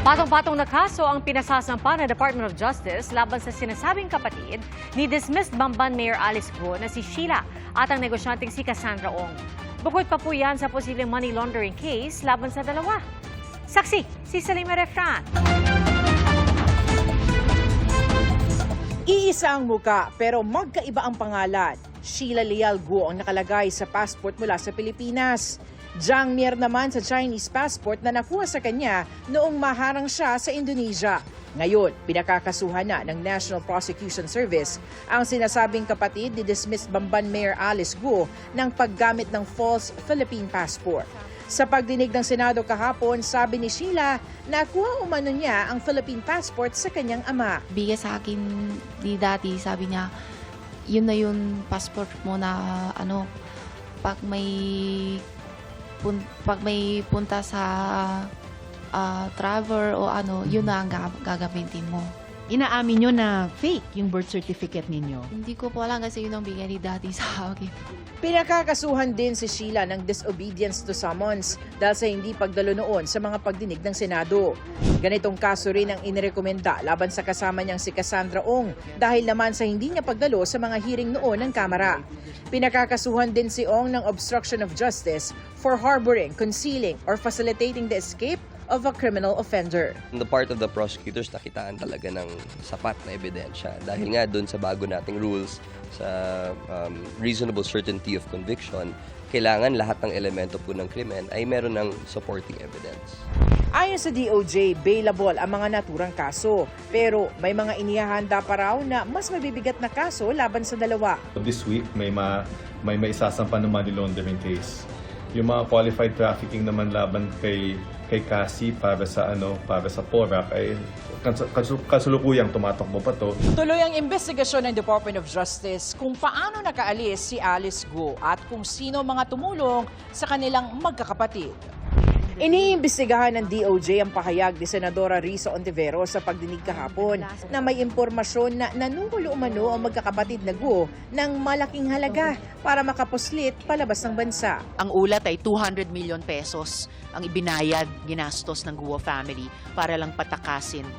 Patong-patong na kaso ang pinasasampa ng Department of Justice laban sa sinasabing kapatid ni dismissed Bamban Mayor Alice Guo na si Sheila at ang negosyanteng si Cassandra Ong. Bukod pa po yan sa posibleng money laundering case laban sa dalawa. Saksi, si Salima Refran. Iisa ang muka pero magkaiba ang pangalan. Sheila Leal Guo ang nakalagay sa passport mula sa Pilipinas. Jiang Mier naman sa Chinese passport na nakuha sa kanya noong maharang siya sa Indonesia. Ngayon, pinakakasuhan na ng National Prosecution Service ang sinasabing kapatid ni dismissed Bamban Mayor Alice Guo ng paggamit ng false Philippine passport. Sa pagdinig ng Senado kahapon, sabi ni Sheila na nakuha umano niya ang Philippine passport sa kanyang ama. Bigay sa akin ni Daddy, sabi niya, yun na yun passport mo na pag may punta sa travel o yun na ang gagamitin mo. Inaamin nyo na fake yung birth certificate ninyo. Hindi ko po alam kasi yun ang bigay ni Daddy sa akin. Pinakakasuhan din si Sheila ng disobedience to summons dahil sa hindi pagdalo noon sa mga pagdinig ng Senado. Ganitong kaso rin ang inirekomenda laban sa kasama niyang si Cassandra Ong dahil naman sa hindi niya pagdalo sa mga hearing noon ng Kamara. Pinakakasuhan din si Ong ng obstruction of justice for harboring, concealing, or facilitating the escape of a criminal offender. On the part of the prosecutors, nakitaan talaga ng sapat na ebidensya. Dahil nga doon sa bago nating rules sa reasonable certainty of conviction, kailangan lahat ng elemento po ng krimen ay meron ng supporting evidence. Ayon sa DOJ, bailable ang mga naturang kaso. Pero may mga inihahanda pa raw na mas mabibigat na kaso laban sa dalawa. This week, may isasampa ng money laundering case. Yung mga qualified trafficking naman laban kay Cassie para sa PORAC ay kasulukuyang tumatakbo pa to. Tuloy ang investigasyon ng Department of Justice kung paano nakaalis si Alice Guo at kung sino mga tumulong sa kanilang magkakapatid. Iniimbestigahan ng DOJ ang pahayag ni Senadora Risa Ontiveros sa pagdinig kahapon na may impormasyon na nanuhulo umano ang magkakapatid na Guo ng malaking halaga para makapuslit palabas ng bansa. Ang ulat ay 200 million pesos ang ibinayad, ginastos ng Guo family para lang patakasin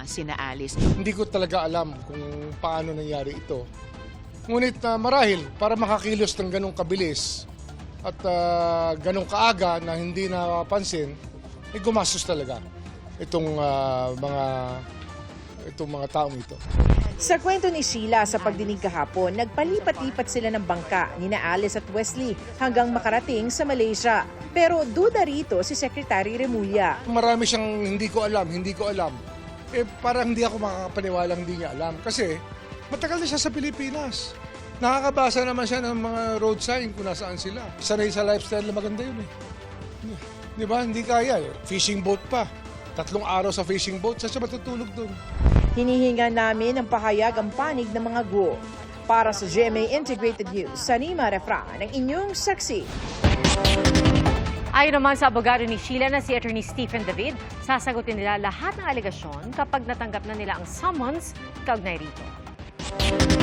sina Alice. Hindi ko talaga alam kung paano nangyari ito. Ngunit marahil para makakilos ng ganong kabilis at ganong kaaga na hindi napansin, gumastos talaga itong mga taong ito. Sa kwento ni Sheila sa pagdinig kahapon, nagpalipat-lipat sila ng bangka ni Alice at Wesley hanggang makarating sa Malaysia. Pero duda rito si Secretary Remulla. Marami siyang hindi ko alam. Parang hindi ako makakapaniwala hindi niya alam. Kasi matagal na siya sa Pilipinas. Nakakabasa naman siya ng mga road sign kung nasaan sila. Sanay sa lifestyle na maganda yun eh. Di ba? Hindi kaya eh. Fishing boat pa. 3 araw sa fishing boat. Saan siya matutulog doon? Hinihinga namin ang pahayag ang panig ng mga Guo. Para sa GMA Integrated News, Salima Refran, ang inyong saksi. Ayon naman sa abogado ni Sheila na si Attorney Stephen David, sasagutin nila lahat ng alegasyon kapag natanggap na nila ang summons kaugnay rito.